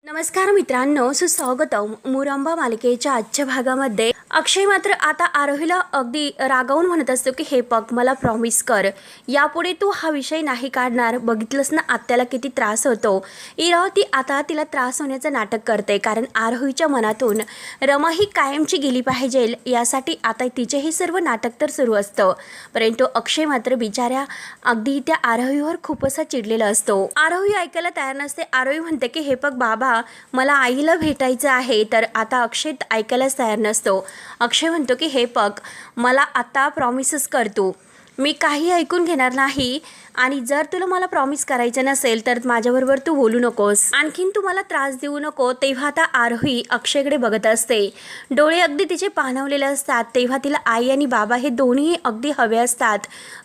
नमस्कार मित्रांनो, सुस्वागतम. मुरंबा मालिकेच्या आजच्या भागामध्ये अक्षय मात्र आता आरोहीला अगदी रागावून म्हणत असतो की हे बघ, मला प्रॉमिस कर, यापुढे तू हा विषय नाही काढणार. बघितलंस ना आत्याला किती त्रास होतो. इरावती आता तिला त्रास होण्याचं नाटक करते, कारण आरोहीच्या मनातून रमा ही कायमची गेली पाहिजे यासाठी आता तिचेही सर्व नाटक तर सुरू असतं. परंतु अक्षय मात्र बिचाऱ्या अगदी त्या आरोहीवर खूप असा चिडलेला असतो. आरोही ऐकायला तयार नसते. आरोही म्हणते की हे बघ बाबा, मला आईला भेटायचं आहे. तर आता अक्षय ऐकायलाच तयार नसतो. अक्षय म्हणतो की हे बघ, मला आता प्रॉमिसच करतो, मी काही ऐकून घेणार नाही. आणि जर तुला मला प्रॉमिस करायचं नसेल तर माझ्याबरोबर तू बोलू नकोस, आणखीन तू मला त्रास देऊ नको. तेव्हा आता आरोही अक्षयकडे बघत असते. डोळे अगदी तिचे पाणवलेले असतात. तेव्हा तिला आई आणि बाबा हे दोन्ही अगदी हवे असतात.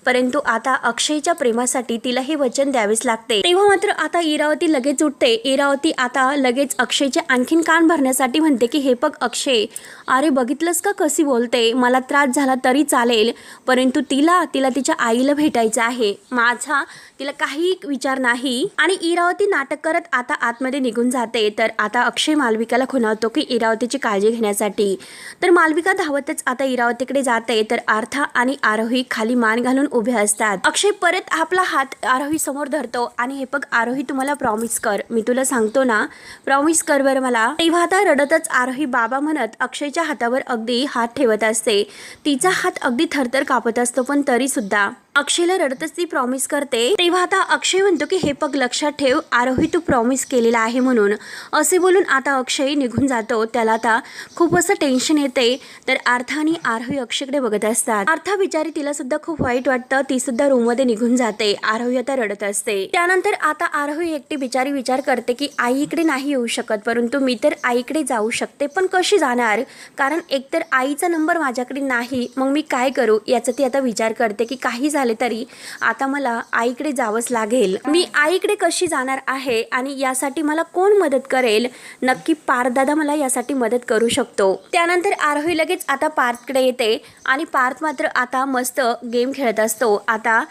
परंतु आता अक्षयच्या प्रेमासाठी तिला हे वचन द्यावेच लागते. तेव्हा मात्र आता इरावती लगेच उठते. इरावती आता लगेच अक्षयचे आणखीन कान भरण्यासाठी म्हणते की हे बघ अक्षय, अरे बघितलंस का कशी बोलते. मला त्रास झाला तरी चालेल, परंतु तिला तिच्या आईला भेटायचं आहे. माझा तिला काही विचार नाही. आणि इरावती नाटक करत आता आतमध्ये निघून जाते. तर आता अक्षय मालविकाला खुणावतो की इरावतीची काळजी घेण्यासाठी. तर मालविका धावतच आता इरावतीकडे जाते. तर आर्था आणि आरोही खाली मान घालून उभे असतात. अक्षय परत आपला हात आरोही समोर धरतो आणि हे बघ आरोही, तुम्हाला प्रॉमिस कर, मी तुला सांगतो ना, प्रॉमिस कर बरं मला. तेव्हा आता रडतच आरोही बाबा म्हणत अक्षयच्या हातावर अगदी हात ठेवत असते. तिचा हात अगदी थरथर कापत असतो, पण तरी सुद्धा अक्षयला रडतच ती प्रॉमिस करते. तेव्हा आता अक्षय म्हणतो की हे बघ लक्षात ठेव आरोही, तू प्रॉमिस केलेला आहे म्हणून. असे बोलून आता अक्षय निघून जातो. त्याला आता खूप असं टेन्शन येते. तर आर्था आणि आरोही अक्षयकडे बघत असतात. आर्था बिचारी, तिला सुद्धा खूप वाईट वाटतं. ती सुद्धा रूम मध्ये निघून जाते. आरोही आता रडत असते. त्यानंतर आता आरोही एकटी बिचारी विचार करते की आईकडे नाही येऊ शकत, परंतु मी तर आईकडे जाऊ शकते, पण कशी जाणार, कारण एकतर आईचा नंबर माझ्याकडे नाही. मग मी काय करू याचा ती आता विचार करते की काही तरी आता मला आईकडे जावंच लागेल. मी आईकडे कशी जाणार आहे आणि यासाठी मला कोण मदत करेल. नक्की पार्थदादा मला यासाठी मदत करू शकतो. त्यानंतर आरोही लगेच आता पार्थकडे येते आणि पार्थ मात्र आता मस्त गेम खेळत असतो. आता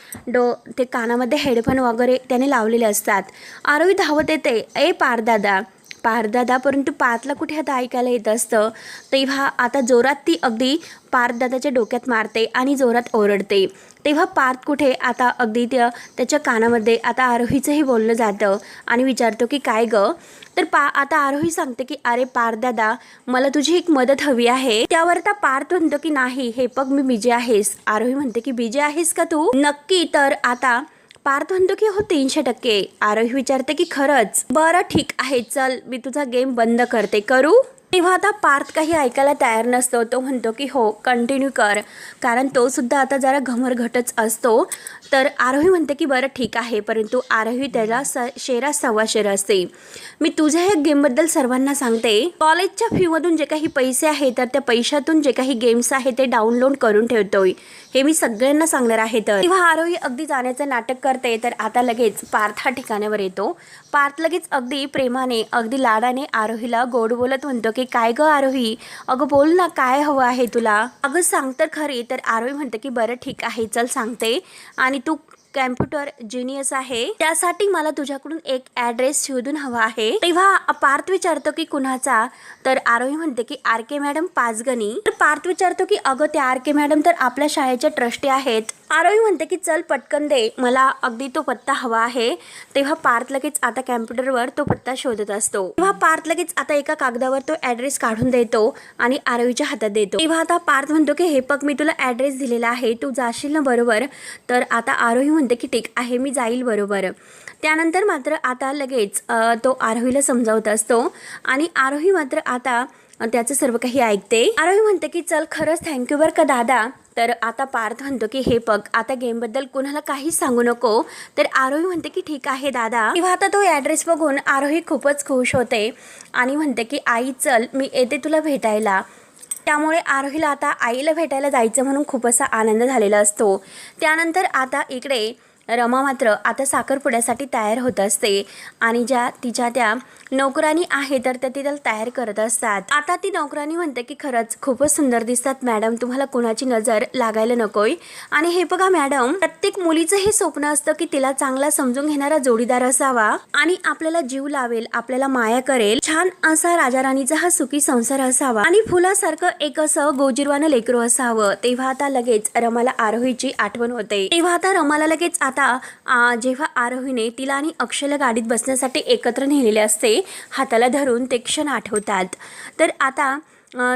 ते कानामध्ये हेडफोन वगैरे त्याने लावलेले असतात. आरोही धावत येते, ए पार्थदादा, परंतु पार्थला कुठे आता ऐकायला येत असतं. तेव्हा आता जोरात ती अगदी पार्थदादाच्या डोक्यात मारते आणि जोरात ओरडते. तेव्हा पार्थ कुठे आता अगदी त्याच्या कानामध्ये आता आरोहीचंही बोललं जातं आणि विचारतो की काय ग. तर आता आरोही सांगते की अरे पार्थदादा, मला तुझी एक मदत हवी आहे. त्यावर आता पार्थ म्हणतो की नाही, हे बघ मी बिजी आहेस. आरोही म्हणते की बिजी आहेस का तू नक्की. तर आता पार्थ म्हणतो की हो 300%. आरोही विचारते की खरंच, बरं ठीक आहे, चल मी तुझा गेम बंद करते, करू. तेव्हा आता पार्थ काही ऐकायला तयार नसतो. तो म्हणतो की हो कंटिन्यू कर, कारण तो सुद्धा आता जरा घमरघटच असतो. तर आरोही म्हणते की बरं ठीक आहे, परंतु आरोही त्याला शेरा सव्वा शेर असते. मी तुझ्या ह्या गेमबद्दल सर्वांना सांगते. कॉलेजच्या फीमधून जे काही पैसे आहेत तर त्या पैशातून जे काही गेम्स आहेत ते डाउनलोड करून ठेवतोय, हे मी सगळ्यांना सांगणार आहे. तर तेव्हा आरोही अगदी जाण्याचं नाटक करते. तर आता लगेच पार्थ हा ठिकाणावर येतो. पार्थ लगेच अगदी प्रेमाने अगदी लाडाने आरोहीला गोड बोलत म्हणतो की काय ग आरोही, अगं बोल ना, काय हवं आहे तुला, अगं सांग तर खरी. तर आरोही म्हणते की बरं ठीक आहे, चल सांगते. आणि तू कॅम्प्युटर जिनियस आहे, त्यासाठी मला तुझ्याकडून एक ॲड्रेस शोधून हवा आहे. तेव्हा पार्थ विचारतो की कुणाचा. तर आरोही म्हणते की आर.के. मॅडम पाचगणी. तर पार्थ विचारतो की अगं त्या आर.के. मॅडम तर आपल्या शाळेच्या ट्रस्टी आहेत. आरोही म्हणते की चल पटकन दे, मला अगदी तो पत्ता हवा आहे. तेव्हा पार्थ लगेच आता कॅम्प्युटरवर तो पत्ता शोधत असतो. तेव्हा पार्थ लगेच आता एका कागदावर तो ॲड्रेस काढून देतो आणि आरोहीच्या हातात देतो. तेव्हा आता पार्थ म्हणतो की हे बघ, मी तुला ॲड्रेस दिलेला आहे, तू जाशील ना बरोबर. तर आता आरोही म्हणते की ठीक आहे, मी जाईल बरोबर. त्यानंतर मात्र आता लगेच तो आरोहीला समजावत असतो आणि आरोही मात्र आता त्याचं सर्व काही ऐकते. आरोही म्हणते की चल खरंच थँक्यू बरं का दादा. तर आता पार्थ म्हणतो की हे बघ, आता गेमबद्दल कुणाला काहीच सांगू नको. तर आरोही म्हणते की ठीक आहे दादा. तेव्हा आता तो ॲड्रेस बघून आरोही खूपच खुश होते आणि म्हणते की आई चल, मी येते तुला भेटायला. त्यामुळे आरोहीला आता आईला भेटायला जायचं म्हणून खूप असा आनंद झालेला असतो. त्यानंतर आता इकडे रमा मात्र आता साखरपुड्यासाठी तयार होत असते आणि ज्या तिच्या त्या नोकरानी आहे तर त्या तिला तयार करत असतात. आता ती नोकरानी म्हणते की खरंच खूपच सुंदर दिसतात मॅडम, तुम्हाला कोणाची नजर लागायला नकोय. आणि हे बघा मॅडम, प्रत्येक मुलीचं हे स्वप्न असतं की तिला चांगला समजून घेणारा जोडीदार असावा आणि आपल्याला जीव लावेल, आपल्याला माया करेल, छान असा राजा राणीचा हा सुखी संसार असावा आणि फुलासारखं एक असं गोजिरवानं लेकरू असावं. तेव्हा आता लगेच रमाला आरोहीची आठवण होते. तेव्हा आता रमाला लगेच आता जेव्हा आरोहीने तिला आणि अक्षयला गाडीत बसण्यासाठी एकत्र नेलेले असते, हाताला धरून ते क्षण आठवतात. तर आता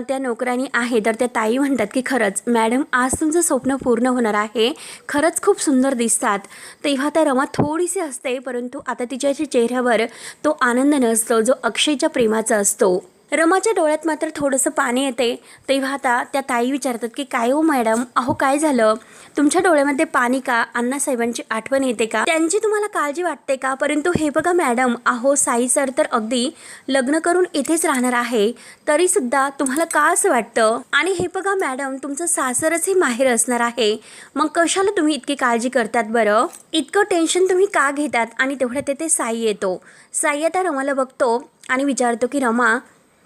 त्या नोकरानी आहे तर त्या ताई म्हणतात की खरंच मॅडम, आज तुमचं स्वप्न पूर्ण होणार आहे, खरंच खूप सुंदर दिसतात. तेव्हा त्या रमा थोडीशी असते, परंतु आता तिच्या चेहऱ्यावर तो आनंद नसतो जो अक्षयच्या प्रेमाचा असतो. रमाच्या डोळ्यात मात्र थोडंसं पाणी येते. तेव्हा आता त्या ताई विचारतात की काय हो मॅडम, अहो काय झालं, तुमच्या डोळ्यामध्ये पाणी का, अण्णासाहेबांची आठवण येते का, त्यांची तुम्हाला काळजी वाटते का. परंतु हे बघा मॅडम, अहो साई सर तर अगदी लग्न करून इथेच राहणार आहे, तरी सुद्धा तुम्हाला का असं वाटतं. आणि हे बघा मॅडम, तुमचं सासरच हे माहेर असणार आहे, मग कशाला तुम्ही इतकी काळजी करतात बरं, इतकं टेन्शन तुम्ही का घेतात. आणि तेवढ्यात तेथे साई येतो. साई आता रमाला बघतो आणि विचारतो की रमा,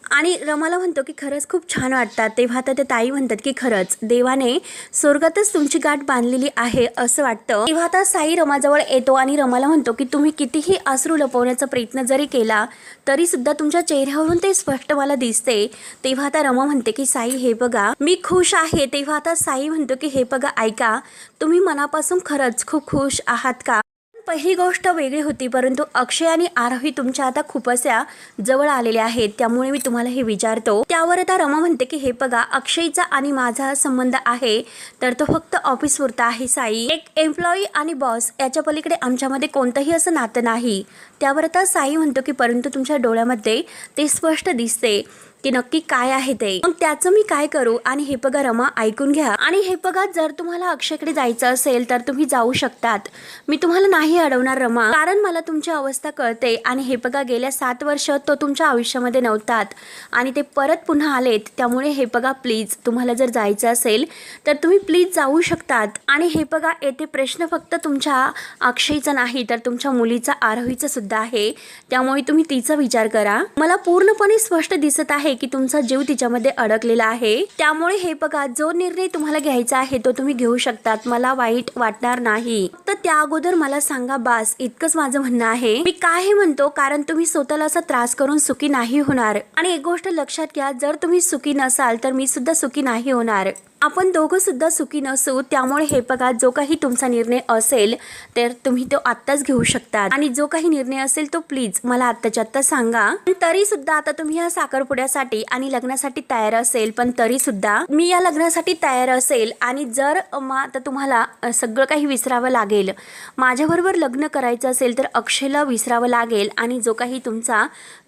आणि रमाला म्हणतो की खरंच खूप छान वाटतात. तेव्हा आता त्या ताई म्हणतात की खरंच देवाने स्वर्गातच तुमची गाठ बांधलेली आहे असं वाटतं. तेव्हा आता साई रमाजवळ येतो आणि रमाला म्हणतो की तुम्ही कितीही अश्रू लपवण्याचा प्रयत्न जरी केला तरी सुद्धा तुमच्या चेहऱ्यावरून ते स्पष्ट मला दिसते. तेव्हा आता रमा म्हणते की साई हे बघा मी खुश आहे. तेव्हा आता साई म्हणतो की हे बघा ऐका, तुम्ही मनापासून खरंच खूप खुश आहात का. पहिली गोष्ट वेगळी होती, परंतु अक्षय आणि आरोही तुमच्या आता खूप अशा जवळ आलेल्या आहेत, त्यामुळे मी तुम्हाला हे विचारतो. त्यावर आता रमा म्हणते की हे बघा, अक्षयचा आणि माझा संबंध आहे तर तो फक्त ऑफिस पुरता आहे साई, एक एम्प्लॉई आणि बॉस याच्या पलीकडे आमच्यामध्ये कोणतंही असं नातं नाही. त्यावर आता साई म्हणतो की परंतु तुमच्या डोळ्यामध्ये ते स्पष्ट दिसते की नक्की काय आहे ते, मग त्याचं मी काय करू. आणि हे बघा रमा ऐकून घ्या, आणि हे बघा जर तुम्हाला अक्षयकडे जायचं असेल तर तुम्ही जाऊ शकतात, मी तुम्हाला नाही अडवणार रमा, कारण मला तुमची अवस्था कळते. आणि हे बघा गेल्या 7 वर्ष तो तुमच्या आयुष्यामध्ये नव्हतात आणि ते परत पुन्हा आलेत, त्यामुळे हे बघा प्लीज तुम्हाला जर जायचं असेल तर तुम्ही प्लीज जाऊ शकतात. आणि हे बघा येथे प्रश्न फक्त तुमच्या अक्षयचा नाही तर तुमच्या मुलीचा आरोहीचा सुद्धा आहे, त्यामुळे तुम्ही तिचा विचार करा. मला पूर्णपणे स्पष्ट दिसत आहे की तुमचा जीव तिच्यामध्ये अडकलेला आहे, त्यामुळे हे बघा जो निर्णय तुम्हाला घ्यायचा आहे तो तुम्ही घेऊ शकतात, मला वाईट वाटणार नाही. तर त्या अगोदर मला सांगा बास, इतकंच माझं म्हणणं आहे. मी काय हे म्हणतो कारण तुम्ही स्वतःला असा त्रास करून सुखी नाही होणार. आणि एक गोष्ट लक्षात घ्या, जर तुम्ही सुखी नसाल तर मी सुद्धा सुखी नाही होणार, आपण दोघं सुद्धा सुखी नसू. त्यामुळे हे बघा जो काही तुमचा निर्णय असेल तर तुम्ही तो आत्ताच घेऊ शकता, आणि जो काही निर्णय असेल तो प्लीज मला आत्ताच्या आत्ता सांगा. तरी सुद्धा आता तुम्ही या साखरपुड्यासाठी आणि लग्नासाठी तयार असेल, पण तरी सुद्धा मी या लग्नासाठी तयार असेल. आणि जर आता तुम्हाला सगळं काही विसरावं लागेल, माझ्याबरोबर लग्न करायचं असेल तर अक्षयला विसरावं लागेल, आणि जो काही तुमचा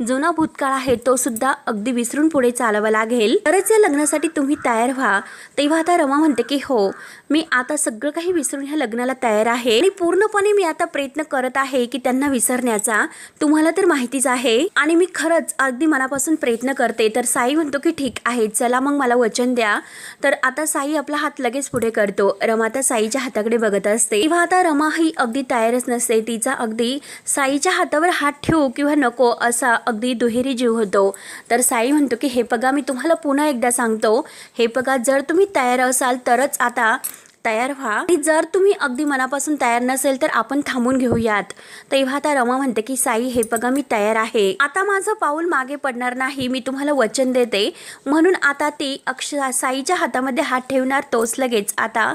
जुना भूतकाळ आहे तो सुद्धा अगदी विसरून पुढे चालावं लागेल, तरच या लग्नासाठी तुम्ही तयार व्हा. तेव्हा आता रमा म्हणते की हो, मी आता सगळं काही विसरून ह्या लग्नाला तयार आहे आणि पूर्णपणे मी आता प्रयत्न करत आहे की त्यांना विसरण्याचा, तुम्हाला तर माहितीच आहे, आणि मी खरंच अगदी मनापासून प्रयत्न करते. तर साई म्हणतो की ठीक आहे, चला मग मला वचन द्या. तर आता साई आपला हात लगेच पुढे करतो. रमा आता साईच्या हाताकडे बघत असते. तेव्हा आता रमा ही अगदी तयारच नसते, तिचा अगदी साईच्या हातावर हात ठेवू किंवा नको असा अगदी दुहेरी जीव होतो. तर साई म्हणतो की हे बघा, मी तुम्हाला पुन्हा एकदा सांगतो, हे बघा जर तुम्ही तयार असाल तरच आता तयार व्हा, आणि जर तुम्ही अगदी मनापासून तयार नसेल तर आपण थांबून घेऊयात. तेव्हा आता रमा म्हणते की साई हे बघा मी तयार आहे, आता माझं पाऊल मागे पडणार नाही, मी तुम्हाला वचन देते. म्हणून आता ती साईच्या हातामध्ये हात ठेवणार, तोच लगेच आता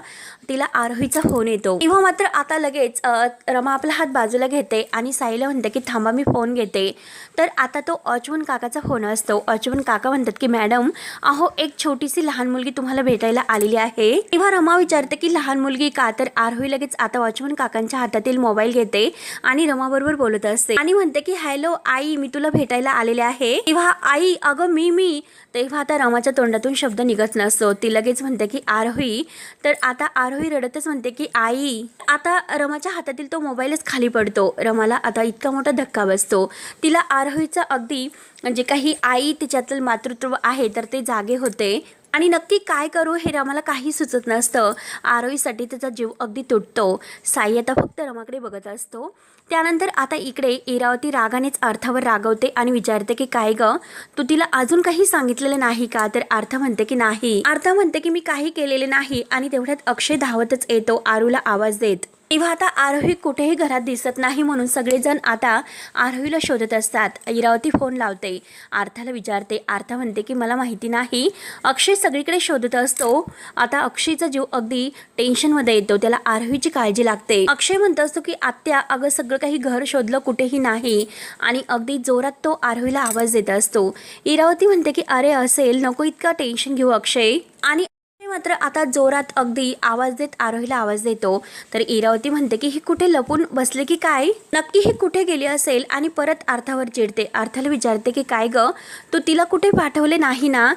तिला आरोहीचा फोन येतो. तेव्हा मात्र आता लगेच रमा आपला हात बाजूला घेते आणि साईला म्हणते की थांबा मी फोन घेते. तर आता तो अच्युत काकाचा फोन असतो. अच्युत काका म्हणतात की मॅडम, अहो एक छोटीशी लहान मुलगी तुम्हाला भेटायला आलेली आहे. तेव्हा रमा विचारते की लहान मुलगी का, तर आरोही लगेच आता अच्युत काकांच्या हातातील मोबाईल घेते आणि रमा बरोबर बोलत असते आणि म्हणते की हॅलो आई, मी तुला भेटायला आलेले आहे. तेव्हा आई, अगं मी. तेव्हा आता रमाच्या तोंडातून शब्द निघत नसतो. ती लगेच म्हणते की आरोही. तर आता आरोही रडतच म्हणते की आई. आता रमाच्या हातातील तो मोबाईलच खाली पडतो. रमाला आता इतका मोठा धक्का बसतो. तिला आरोहीचा अगदी जे काही आई तिच्यातील मातृत्व आहे तर ते जागे होते. आणि नक्की काय करू हे रमाला काही सुचत नसतं. आरोहीसाठी त्याचा जीव अगदी तुटतो. साई आता फक्त रमाकडे बघत असतो. त्यानंतर आता इकडे इरावती रागानेच अर्थावर रागवते आणि विचारते की काय ग, तू तिला अजून काही सांगितलेलं नाही का? तर अर्थ म्हणते की नाही. अर्थ म्हणते की मी काही केलेले नाही. आणि तेवढ्यात अक्षय धावतच येतो आरूला आवाज देत. तेव्हा आता आरोही कुठेही घरात दिसत नाही म्हणून सगळेजण आता आरोहीला शोधत असतात. इरावती फोन लावते, अर्थाला विचारते. अर्थ म्हणते की मला माहिती नाही. अक्षय सगळीकडे शोधत असतो. आता अक्षयचा जीव अगदी टेन्शनमध्ये येतो. त्याला आरोहीची काळजी लागते. अक्षय म्हणत असतो की आत्या अगं सगळं काही घर शोधलं कुठेही नाही. आणि अगदी जोरात तो आरोहीला आवाज देत असतो. इरावती म्हणते की अरे असेल, नको इतका टेन्शन घेऊ अक्षय. आणि मात्र आता जोरात अगदी आवाज देत आरोहीला आवाज देतो. तर इरावती म्हणते की ही कुठे लपून बसले की काय, नक्की ही कुठे गेली असेल. आणि परत अर्थावर चिडते. अर्थाला विचारते की काय ग, तू तिला कुठे पाठवले नाही ना,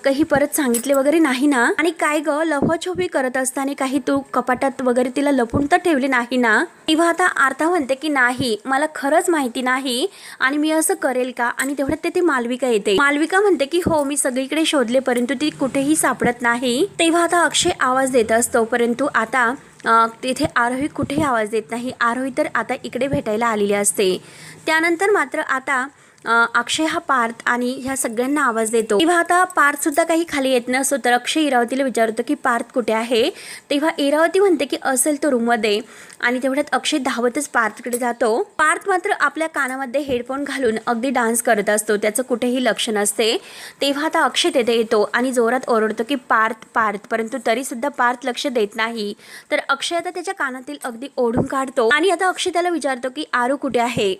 काही परत सांगितले वगैरे नाही ना? आणि काय ग, लफाछोपी करत असताना काही तू कपाटात वगैरे तिला लपून तर ठेवले नाही ना? तेव्हा आता अर्था म्हणते की नाही, मला खरंच माहिती नाही आणि मी असं करेल का? आणि तेवढ्यात तेथे मालविका येते. मालविका म्हणते की हो, मी सगळीकडे शोधले परंतु ती कुठेही सापडत नाही. तेव्हा आता अक्षय आवाज देत असतो परंतु आता तिथे आरोही कुठेही आवाज देत नाही. आरोही तर आता इकडे भेटायला आलेली असते. त्यानंतर मात्र आता अक्षय हा पार्थ आणि ह्या सगळ्यांना आवाज देतो. तेव्हा आता पार्थ सुद्धा काही खाली येत नसतो. तर अक्षय इरावतीला विचारतो की पार्थ कुठे आहे? तेव्हा इरावती म्हणते की असेल तो रूममध्ये. आणि तेवढ्यात अक्षय धावतच पार्थकडे जातो. पार्थ मात्र आपल्या कानामध्ये हेडफोन घालून अगदी डान्स करत असतो. त्याचं कुठेही लक्ष नसते. तेव्हा आता अक्षय तेथे येतो आणि जोरात ओरडतो की पार्थ पार्थ, परंतु तरी सुद्धा पार्थ लक्ष देत नाही. तर अक्षय आता त्याच्या कानातील अगदी ओढून काढतो आणि आता अक्षय त्याला विचारतो की आरू कुठे आहे?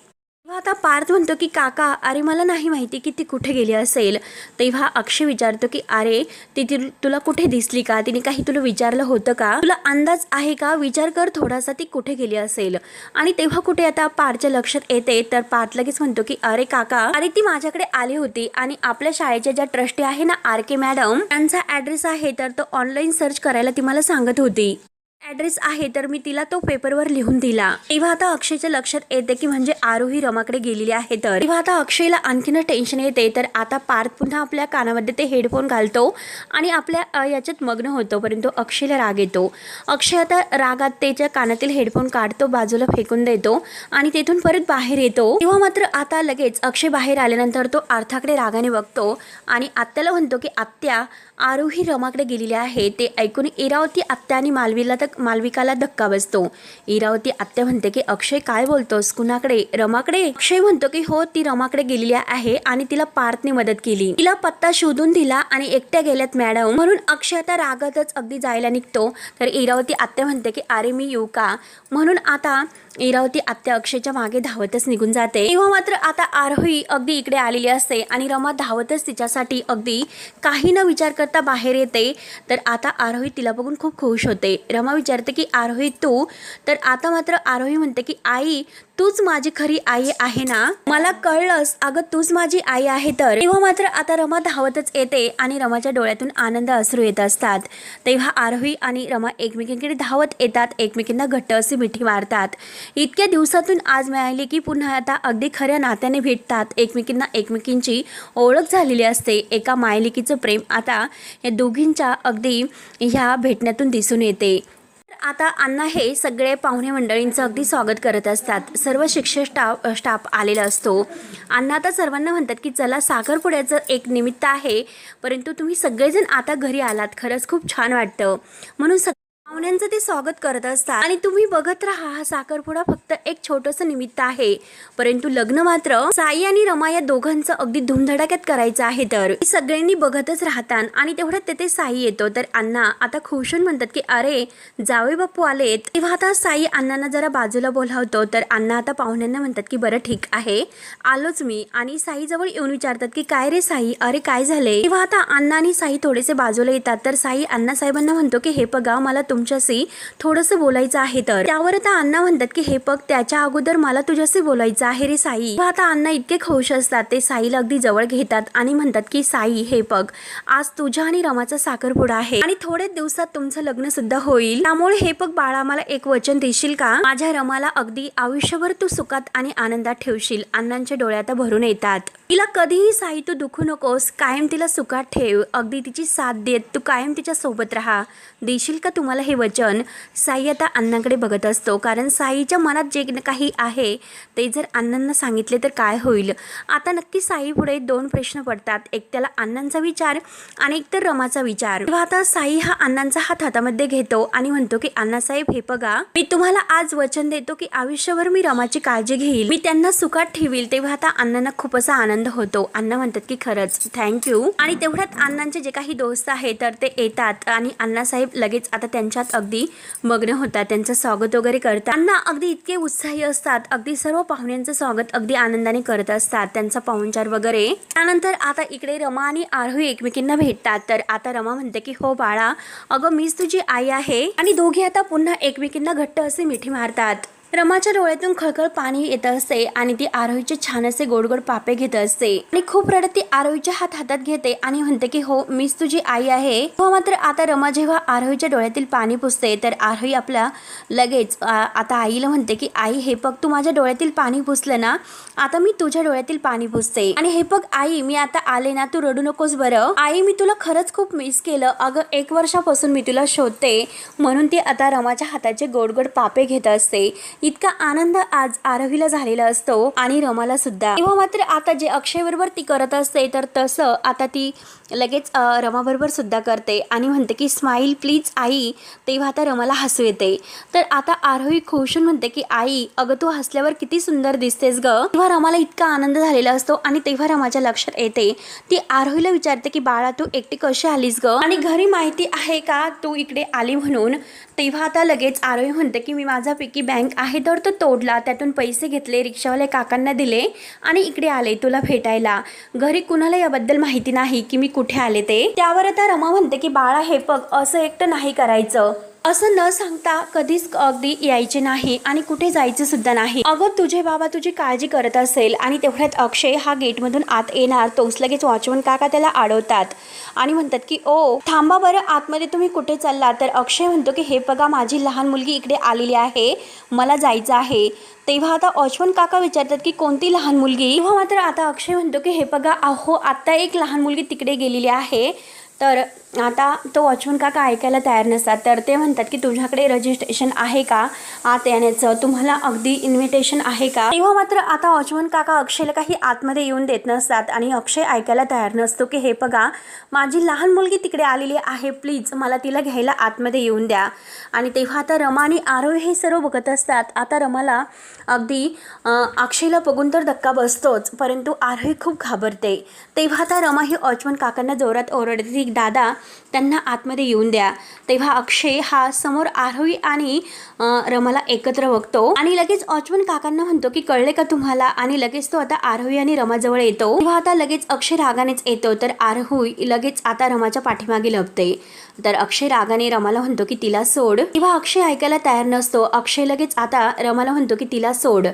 तेव्हा आता पार्थ म्हणतो की काका, अरे मला नाही माहिती की ती कुठे गेली असेल. तेव्हा अक्षय विचारतो की अरे ती तुला कुठे दिसली का? तिने काही तुला विचारलं होतं का? तुला अंदाज आहे का? विचार कर थोडासा, ती कुठे गेली असेल. आणि तेव्हा कुठे आता पार्थच्या लक्षात येते. तर पार्थ लगेच म्हणतो की अरे काका, अरे ती माझ्याकडे आली होती आणि आपल्या शाळेच्या ज्या ट्रस्टी आहे ना आर.के. मॅडम, त्यांचा ॲड्रेस आहे तर तो ऑनलाईन सर्च करायला ती मला सांगत होती. ॲड्रेस आहे तर मी तिला तो पेपरवर लिहून दिला. तेव्हा आता अक्षयच्या लक्षात येते की म्हणजे आरोही रमाकडे गेलेली आहे. तर तेव्हा आता अक्षयला आणखीन टेन्शन येते. तर आता पार्थ पुन्हा आपल्या कानामध्ये ते हेडफोन घालतो आणि आपल्या याच्यात मग्न होतो. परंतु अक्षयला राग येतो. अक्षय आता रागात त्याच्या कानातील हेडफोन काढतो, बाजूला फेकून देतो आणि तेथून परत बाहेर येतो. तेव्हा मात्र आता लगेच अक्षय बाहेर आल्यानंतर तो अर्थाकडे रागाने बघतो आणि आत्याला म्हणतो की आत्या, आरोही रमाकडे गेलेली आहे. ते ऐकून इरावती आत्या आणि मालविकाला धक्का बसतो. इरावती आत्या म्हणते की अक्षय काय बोलतोस, कुणाकडे? रमाकडे? अक्षय म्हणतो की हो, ती रमाकडे गेलेली आहे आणि तिला पार्थने मदत केली, तिला पत्ता शोधून दिला आणि एकट्या गेल्यात मॅडम. म्हणून अक्षय आता रागातच अगदी जायला निघतो. तर इरावती आत्या म्हणते की अरे मी येऊ का? म्हणून आता इरावती आत्या अक्षयच्या मागे धावतच निघून जाते. तेव्हा मात्र आता आरोही अगदी इकडे आलेली असते आणि रमा धावतच तिच्यासाठी अगदी काही न विचार करता बाहेर येते. तर आता आरोही तिला बघून खूप खुश होते. रमा विचारते की आरोही तू? तर आता मात्र आरोही म्हणते की आई, तूच माझी खरी आई आहे ना? मला कळलंस, अगं तूच माझी आई आहे. तर तेव्हा मात्र आता रमा धावतच येते आणि रमाच्या डोळ्यातून आनंद अश्रू येत असतात. तेव्हा आरोही आणि रमा एकमेकींकडे धावत येतात, एकमेकींना घट्ट अशी मिठी मारतात. इतक्या दिवसातून आज मिळाली की पुन्हा आता अगदी खऱ्या नात्याने भेटतात. एकमेकींना एकमेकींची ओळख झालेली असते. एका मायलिकीचं प्रेम आता या दोघींच्या अगदी ह्या भेटण्यातून दिसून येते. आता अण्णा हे सगळे पाहुणे मंडळींचं अगदी स्वागत करत असतात. सर्व शिक्षक स्टाफ आलेला असतो. अण्णा आता सर्वांना म्हणतात की चला, साखरपुड्याचं एक निमित्त आहे परंतु तुम्ही सगळेजण आता घरी आलात, खरंच खूप छान वाटतं. म्हणून पाहुण्यांचं ते स्वागत करत असतात आणि तुम्ही बघत राहा. हा साखरपुडा फक्त एक छोटंसं निमित्त आहे परंतु लग्न मात्र साई आणि रमा या दोघांचं अगदी धुमधडाक्यात करायचं आहे. तर सगळ्यांनी बघतच राहतात आणि तेवढ्यात तेथे साई येतो. तर अण्णा आता खुशून म्हणतात की अरे जावई बापू आलेत. तेव्हा आता साई अण्णांना जरा बाजूला बोलावतो. तर अण्णा आता पाहुण्यांना म्हणतात की बरं ठीक आहे, आलोच मी. आणि साई जवळ येऊन विचारतात की काय रे साई, अरे काय झाले? तेव्हा आता अण्णा आणि साई थोडेसे बाजूला येतात. तर साई अण्णा साहेबांना म्हणतो की हे बघा, मला तुमच्याशी थोडंसं बोलायचं आहे. तर त्यावर आता अण्णा म्हणतात की हे बघ, त्याच्या अगोदर मला तुझ्याशी बोलायचं आहे रे साई. तेव्हा आता अण्णा इतके खुश असतात, ते साईला अगदी जवळ घेतात आणि म्हणतात की साई हे बघ, आज तुझ्या आणि रमाचा साखरपुडा आहे आणि थोड्याच दिवसात तुमचं लग्न सुद्धा होईल. त्यामुळे हे बघ बाळा, मला एक वचन देशील का? माझ्या रमाला अगदी आयुष्यभर तू सुखात आणि आनंदात ठेवशील. अण्णांच्या डोळ्यात भरून येतात. तिला कधीही साई तू दुखू नकोस, कायम तिला सुखात ठेव, अगदी तिची साथ देत तू कायम तिच्या सोबत राहा. देशील का तुम्हाला हे वचन? साई आता अण्णांकडे बघत असतो, कारण साईच्या मनात जे काही आहे ते जर अण्णांना सांगितले तर काय होईल. आता नक्की साई पुढे दोन प्रश्न पडतात, एक त्याला अण्णांचा विचार आणि एक तर रमाचा विचार. तेव्हा आता साई हा अण्णांचा हात हातामध्ये घेतो आणि म्हणतो की अण्णासाहेब हे बघा, मी तुम्हाला आज वचन देतो की आयुष्यभर मी रमाची काळजी घेईल, मी त्यांना सुखात ठेवील. तेव्हा आता अण्णांना खूप असा आनंद होतो. अण्णा म्हणतात की खरंच थँक्यू. आणि तेवढ्यात अण्णांचे जे काही दोस्त आहेत तर ते येतात आणि अण्णासाहेब लगेच आता त्यांच्यात अगदी मग्न होतात, त्यांचं स्वागत वगैरे करतात. अण्णा अगदी इतके उत्साही असतात, अगदी सर्व पाहुण्यांचं स्वागत अगदी आनंदाने करत असतात, त्यांचा पाहुणचार वगैरे. त्यानंतर आता इकडे रमा आणि आरोही एकमेकींना भेटतात. तर आता रमा म्हणते की हो बाळा, अगं मीच तुझी आई आहे. आणि दोघे आता पुन्हा एकमेकींना घट्ट असे मिठी मारतात. रमाच्या डोळ्यातून खळखळ पाणी येत असते आणि ती आरोहीचे छान असे गोड गोड पापे घेत असते आणि खूप रडत ती आरोहीच्या हातात घेते आणि म्हणते की हो मीच तुझी आई आहे. हो मात्र आता रमा जेव्हा आरोहीच्या डोळ्यातील पाणी पुसते तर आरोही आपल्या लगेच आता आईला म्हणते की आई हे बघ, तू माझ्या डोळ्यातील पाणी पुसलं ना, आता मी तुझ्या डोळ्यातील पाणी पुसते. आणि हे बघ आई, मी आता आले ना, तू रडू नकोस बरं. आई मी तुला खरंच खूप मिस केलं अगं, 1 वर्षापासून मी तुला शोधते. म्हणून ती आता रमाच्या हाताचे गोड गोड पापे घेत असते. इतका आनंद आज आरोहीला झालेला असतो आणि रमाला सुद्धा. तेव्हा मात्र आता जे अक्षय बरोबर ती करत असते तर तसं आता ती लगेच रमाबरोबर सुद्धा करते आणि म्हणते की स्माईल प्लीज आई. तेव्हा आता रमाला हसू येते. तर आता आरोही खुशून म्हणते की आई अगं, तू हसल्यावर किती सुंदर दिसतेस ग. तेव्हा रमाला इतका आनंद झालेला असतो आणि तेव्हा रमाच्या लक्षात येते, ती आरोहीला विचारते की बाळा तू एकटी कशी आलीस ग, आणि घरी माहिती आहे का तू इकडे आली म्हणून. तेव्हा आता लगेच आरोही म्हणते की मी माझा पिकी बँक आहे तर तो तोडला, त्यातून पैसे घेतले, रिक्षावाले काकांना दिले आणि इकडे आले तुला भेटायला. घरी कुणाला याबद्दल माहिती नाही की मी कुठे आले ते. त्यावर आता रमा म्हणते की बाळा हे बघ, असं एकटं नाही करायचं, असं न सांगता कधीच अगदी यायचे नाही आणि कुठे जायचं सुद्धा नाही. अगं तुझे बाबा तुझी काळजी करत असेल. आणि तेवढ्यात अक्षय हा गेटमधून आत येणार, तोच लगेच वॉचमन काका त्याला अडवतात आणि म्हणतात की ओ थांबा बरं, आतमध्ये तुम्ही कुठे चालला. तर अक्षय म्हणतो की हे बघा, माझी लहान मुलगी इकडे आलेली आहे, मला जायचं आहे. तेव्हा आता वॉचमन काका विचारतात की कोणती लहान मुलगी. तेव्हा मात्र आता अक्षय म्हणतो की हे बघा अहो, आता एक लहान मुलगी तिकडे गेलेली आहे. तर आता तो वॉचमन काका ऐकायला तयार नसतात. तर ते म्हणतात की तुझ्याकडे रजिस्ट्रेशन आहे का आत येण्याचं, तुम्हाला अगदी इन्व्हिटेशन आहे का. तेव्हा मात्र आता वॉचमन काका अक्षयला काही आतमध्ये येऊन देत नसतात आणि अक्षय ऐकायला तयार नसतो की हे बघा, माझी लहान मुलगी तिकडे आलेली आहे, प्लीज मला तिला घ्यायला आतमध्ये येऊन द्या. आणि तेव्हा आता रमा आणि आरोही हे सर्व बघत असतात. आता रमाला अगदी अक्षयला बघून तर धक्का बसतोच, परंतु आरोही खूप घाबरते. तेव्हा आता रमा ही वॉचमन काकांना जोरात ओरडते, दादा त्यांना आतमध्ये येऊन द्या. तेव्हा अक्षय हा समोर आरोही आणि रमाला एकत्र बघतो आणि लगेच वॉचमन काकांना म्हणतो की कळले का तुम्हाला. आणि लगेच तो आता आरोही आणि रमाजवळ येतो. तेव्हा आता लगेच अक्षय रागानेच येतो. तर आरोही लगेच आता रमाच्या पाठीमागे लपते. तर अक्षय रागाने रमाला म्हणतो की तिला सोड. तेव्हा अक्षय ऐकायला तयार नसतो. अक्षय लगेच आता रमाला म्हणतो की तिला सोड.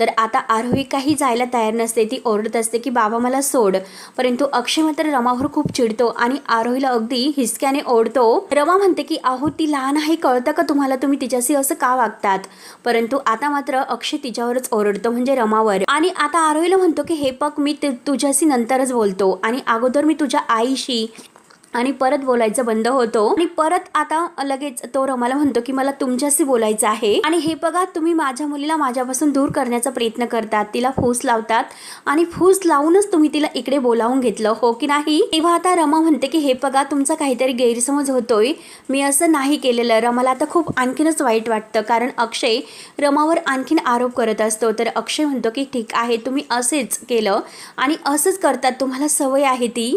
तर आता आरोही काही जायला तयार नसते, ती ओरडत असते की बाबा मला सोड. परंतु अक्षय मात्र रमावर खूप चिडतो आणि आरोहीला अगदी हिसक्याने ओढतो. रमा म्हणते की अहो ती लहान आहे, कळतं का तुम्हाला, तुम्ही तिच्याशी असं का वागतात. परंतु आता मात्र अक्षय तिच्यावरच ओरडतो, म्हणजे रमावर. आणि आता आरोहीला म्हणतो की हे बघ, मी तुझ्याशी नंतरच बोलतो आणि अगोदर मी तुझ्या आईशी. आणि परत बोलायचं बंद होतो आणि परत आता लगेच तो रमाला म्हणतो की मला तुमच्याशी बोलायचं आहे. आणि हे बघा, तुम्ही माझ्या मुलीला माझ्यापासून दूर करण्याचा प्रयत्न करतात, तिला फूस लावतात आणि फूस लावूनच तुम्ही तिला इकडे बोलावून घेतलं, हो की नाही. तेव्हा आता रमा म्हणते की हे बघा, तुमचा काहीतरी गैरसमज होतोय, मी असं नाही केलेलं. रमाला आता खूप आणखीनच वाईट वाटतं, कारण अक्षय रमावर आणखीन आरोप करत असतो. तर अक्षय म्हणतो की ठीक आहे, तुम्ही असेच केलं आणि असंच करतात, तुम्हाला सवय आहे ती,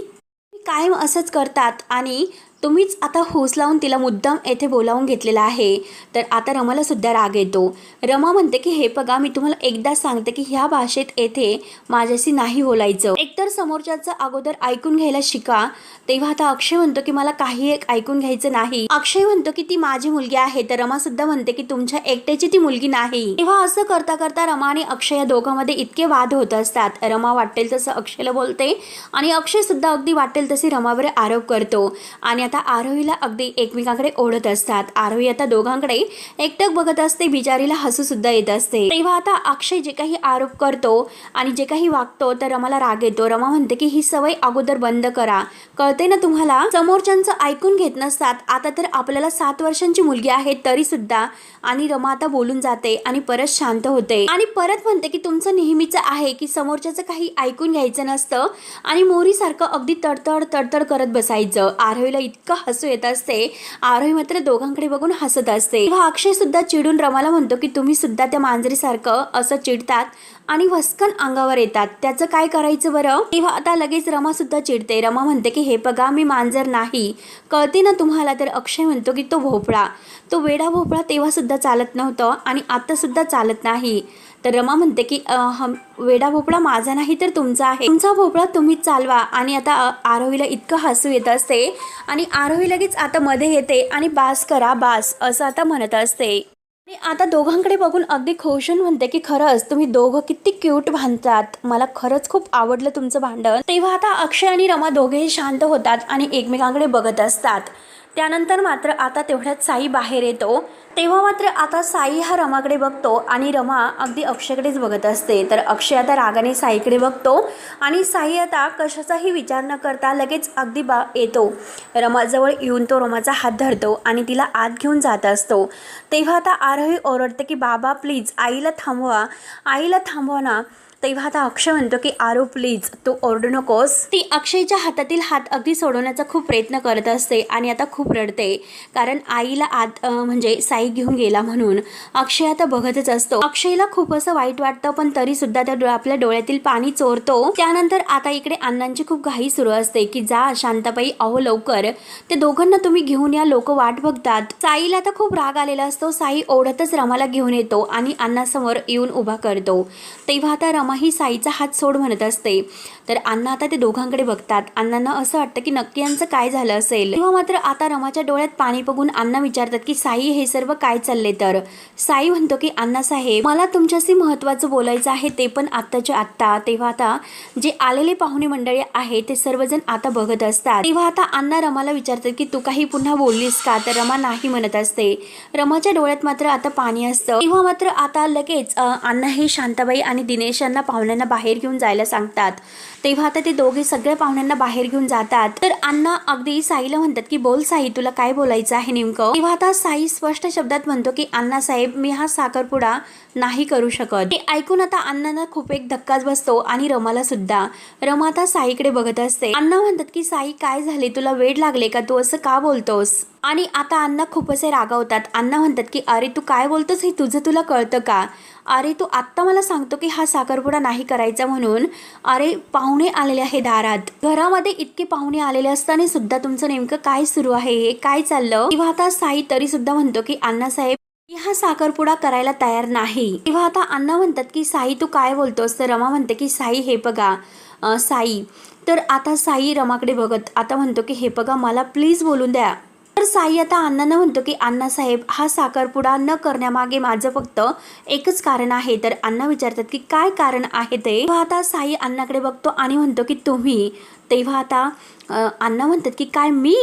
कायम असंच करतात आणि तुम्हीच आता हूस लावून तिला मुद्दाम येथे बोलावून घेतलेला आहे. तर आता रमाला सुद्धा राग येतो. रमा म्हणते की हे बघा, मी तुम्हाला एकदा सांगते की ह्या भाषेत येथे माझ्याशी नाही बोलायचं. एकतर समोरच्याचं अगोदर ऐकून घ्यायला शिका. तेव्हा आता अक्षय म्हणतो की मला काही एक ऐकून घ्यायचं नाही. अक्षय म्हणतो की ती माझी मुलगी आहे. तर रमा सुद्धा म्हणते की तुमच्या एकट्याची ती मुलगी नाही. तेव्हा असं करता करता रमा आणि अक्षय या दोघांमध्ये इतके वाद होत असतात. रमा वाटेल तसं अक्षयला बोलते आणि अक्षय सुद्धा अगदी वाटेल तसे रमावर आरोप करतो. आणि आता आरोहीला अगदी एकमेकांकडे ओढत असतात. आरोही आता दोघांकडे एकटक बघत असते. बिचारीला हसू सुद्धा येत असते. तेव्हा आता अक्षय जे काही आरोप करतो आणि जे काही वागतो तर रमाला राग येतो. रमा म्हणते की ही सवय अगोदर बंद करा. कळते ना तुम्हाला, समोरच्यांचं ऐकून घेत नसतात. आता तर आपल्याला 7 वर्षांची मुलगी आहे तरी सुद्धा. आणि रमा आता बोलून जाते आणि परत शांत होते आणि परत म्हणते की तुमचं नेहमीचं आहे की समोरच्याचं काही ऐकून घ्यायचं नसतं आणि मोरीसारखं अगदी तडतड तडतड करत बसायचं. आरोहीला इतकं हसू येत असते. आरोही मात्र दोघांकडे बघून हसत असते. तेव्हा अक्षय सुद्धा चिडून रमाला म्हणतो की तुम्ही सुद्धा त्या मांजरीसारखं असं चिडतात आणि वस्कन अंगावर येतात, त्याचं काय करायचं बरं. तेव्हा आता लगेच रमा सुद्धा चिडते. रमा म्हणते की हे बघा, मी मांजर नाही, कळते ना तुम्हाला. तर अक्षय म्हणतो की तो भोपळा, तो वेडा भोपळा तेव्हा सुद्धा चालत नव्हतं आणि आता सुद्धा चालत नाही. तर रमा म्हणते की वेडा भोपळा माझा नाही तर तुमचा आहे, तुमचा भोपळा तुम्हीच चालवा. आणि आता आरोहीला इतकं हसू येत असते आणि आरोही लगेच आता मध्ये येते आणि बास करा बास असं आता म्हणत असते. आणि आता दोघांकडे बघून अगदी खोशून म्हणते की खरंच तुम्ही दोघं किती क्यूट भांडतात, मला खरंच खूप आवडलं तुमचं भांडण. तेव्हा आता अक्षय आणि रमा दोघेही शांत होतात आणि एकमेकांकडे बघत असतात. त्यानंतर मात्र आता तेवढ्यात साई बाहेर येतो. तेव्हा मात्र आता साई हा रमाकडे बघतो आणि रमा अगदी अक्षयकडेच बघत असते. तर अक्षय आता रागाने साईकडे बघतो आणि साई आता कशाचाही विचार न करता लगेच अगदी येतो. रमाजवळ येऊन तो रमाचा हात धरतो आणि तिला आत घेऊन जात असतो. तेव्हा आता आरोही ओरडते की बाबा प्लीज आईला थांबवा, आईला थांबवा ना. तेव्हा आता अक्षय म्हणतो की आरो प्लीज तू ओरडू नकोस. ती अक्षयच्या हातातील हात अगदी सोडवण्याचा खूप प्रयत्न करत असते आणि आता खूप रडते, कारण आईला आत म्हणजे साई घेऊन गेला म्हणून. अक्षय आता बघतच असतो. अक्षयला खूप असं वाईट वाटतं पण तरी सुद्धा त्या आपल्या डोळ्यातील पाणी चोरतो. त्यानंतर आता इकडे अण्णांची खूप घाई सुरू असते की जा शांताबाई, अहो लवकर ते दोघांना तुम्ही घेऊन या, लोक वाट बघतात. साईला आता खूप राग आलेला असतो. साई ओढतच रमाला घेऊन येतो आणि अण्णासमोर येऊन उभा करतो. तेव्हा आता रमा ही साईचा हात सोड म्हणत असते. तर अण्णा आता ते दोघांकडे बघतात. अण्णांना असं वाटतं की नक्की यांचं काय झालं असेल. तेव्हा मात्र आता रमाच्या डोळ्यात पाणी बघून अण्णा विचारतात की साई हे सर्व काय चालले. तर साई म्हणतो की अण्णासाहेब मला तुमच्याशी महत्त्वाचं बोलायचं आहे, ते पण आत्ताच्या आत्ता. तेव्हा आता जे आलेले पाहुणे मंडळी आहे ते सर्वजण आता बघत असतात. तेव्हा आता अण्णा रमाला विचारतात की तू काही पुन्हा बोललीस का. तर रमा नाही म्हणत असते. रमाच्या डोळ्यात मात्र आता पाणी असतं. तेव्हा मात्र आता लगेच अण्णा हे शांताबाई आणि दिनेश यांना पाहुण्यांना बाहेर घेऊन जायला सांगतात. तेव्हा आता ते दोघे सगळ्या पाहुण्यांना बाहेर घेऊन जातात. तर अण्णा अगदी साईला म्हणतात की बोल साई, तुला काय बोलायचं आहे नेमकं. तेव्हा आता साई स्पष्ट शब्दात म्हणतो की अण्णा साहेब मी हा साखरपुडा नाही करू शकत. हे ऐकून आता अण्णांना खूप एक धक्काच बसतो आणि रमाला सुद्धा. रमा आता साईकडे बघत असते. अण्णा म्हणतात की साई काय झाले, तुला वेड लागले का, तू असं का बोलतोस. आणि आता अण्णा खूप असे रागावतात. अण्णा म्हणतात की अरे तू काय बोलतोस, हे तुझं तुला कळतं का. अरे तू आत्ता मला सांगतो की हा साखरपुडा नाही करायचा म्हणून. अरे पाहुणे आलेले आहे दारात, घरामध्ये इतके पाहुणे आलेले असताना सुद्धा तुमचं नेमकं काय सुरू आहे, हे काय चाललं. तेव्हा आता साई तरी सुद्धा म्हणतो की अण्णासाहेब मी हा साखरपुडा करायला तयार नाही. तेव्हा आता अण्णा म्हणतात की साई तू काय बोलतोस. तर रमा म्हणते की साई हे बघा साई. तर आता साई रमाकडे बघत आता म्हणतो की हे बघा मला प्लीज बोलून द्या. तर साई आता अण्णांना म्हणतो की अण्णासाहेब हा साखरपुडा न करण्यामागे माझं फक्त एकच कारण आहे. तर अण्णा विचारतात की काय कारण आहे ते. तेव्हा आता साई अण्णाकडे बघतो आणि म्हणतो की तुम्ही. तेव्हा आता अण्णा म्हणतात की काय मी.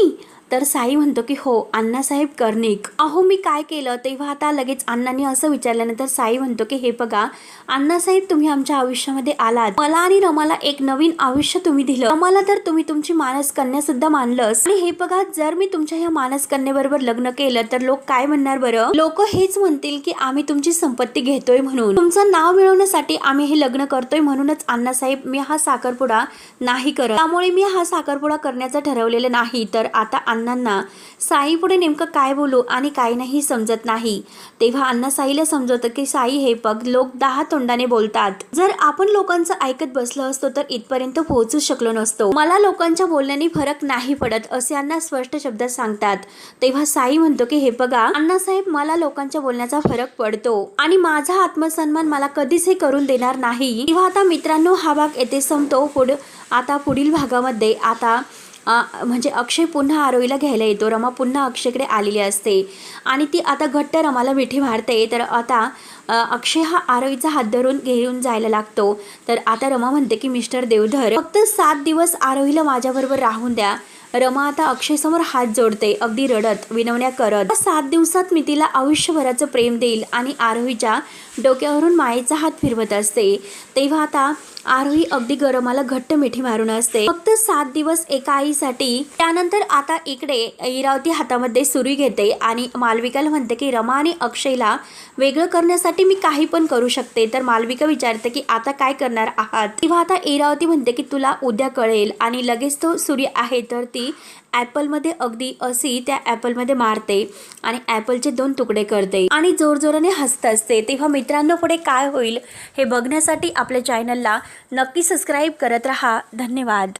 तर साई म्हणतो की हो अण्णासाहेब कर्णिक, अहो मी काय केलं. तेव्हा आता लगेच अण्णांनी असं विचारल्यानंतर साई म्हणतो की हे बघा अण्णासाहेब तुम्ही आमच्या आयुष्यामध्ये आलात, मला आणि रमाला एक नवीन आयुष्य तुम्ही दिलं. रमाला तर तुम्ही तुमची मानस कन्या सुद्धा मानलंस. आणि हे बघा जर मी तुमच्या ह्या मानस कन्याबरोबर लग्न केलं तर लोक काय म्हणणार बरं. लोक हेच म्हणतील की आम्ही तुमची संपत्ती घेतोय म्हणून, तुमचं नाव मिळवण्यासाठी आम्ही हे लग्न करतोय. म्हणूनच अण्णासाहेब मी हा साखरपुडा नाही करत, त्यामुळे मी हा साखरपुडा करण्याचं ठरवलेलं नाही. तर आता अण्णांना साई पुढे नेमकं काय बोलू आणि काय नाही समजत नाही। तेव्हा अण्णा साईला समजवतं की साई हे बघ, लोक 10 तोंडाने बोलतात, जर आपण लोकांचं ऐकत बसलो असतो तर इथपर्यंत पोहोचू शकलो नसतो। मला लोकांच्या बोलण्याने फरक नाही पडत असे अण्णा स्पष्ट शब्दात सांगतात। तेव्हा साई म्हणतो की हे बघा अण्णासाहेब, मला लोकांच्या बोलण्याचा फरक पडतो आणि माझा आत्मसन्मान मला कधीच हे करून देणार नाही। तेव्हा आता मित्रांनो हा भाग येथे संपतो। आता पुढील भागामध्ये आता म्हणजे अक्षय पुन्हा आरोहीला घ्यायला येतो। रमा पुन्हा अक्षयकडे आलेली असते आणि ती आता घट्ट रमाला मिठी मारते। तर आता अक्षय हा आरोहीचा हात धरून घेऊन जायला लागतो। तर आता रमा म्हणते की मिस्टर देवधर, फक्त 7 दिवस आरोहीला माझ्याबरोबर राहून द्या। रमा आता अक्षय समोर हात जोडते, अगदी रडत विनवण्या करत। 7 दिवसात मी तिला आयुष्यभराचं प्रेम देईल आणि आरोहीच्या डोक्यावरून मायेचा हात फिरवत असते। तेव्हा आता आरोही अगदी रमाला घट्ट मिठी मारून असते, फक्त 7 दिवस एका आईसाठी। त्यानंतर आता इकडे इरावती हातामध्ये सुरी घेते आणि मालविकाला म्हणते की रमा आणि अक्षयला वेगळं करण्यासाठी मी काही पण करू शकते। तर मालविका विचारते की आता काय करणार आहात। तेव्हा आता इरावती म्हणते की तुला उद्या कळेल आणि लगेच तो सुरी आहे तर ती ॲपलमध्ये अगदी अशी त्या ॲपलमध्ये मारते आणि ॲपलचे 2 तुकडे करते आणि जोरजोराने हसत असते। तेव्हा मित्रांनो पुढे काय होईल हे बघण्यासाठी आपल्या चॅनलला नक्की सबस्क्राईब करत राहा। धन्यवाद।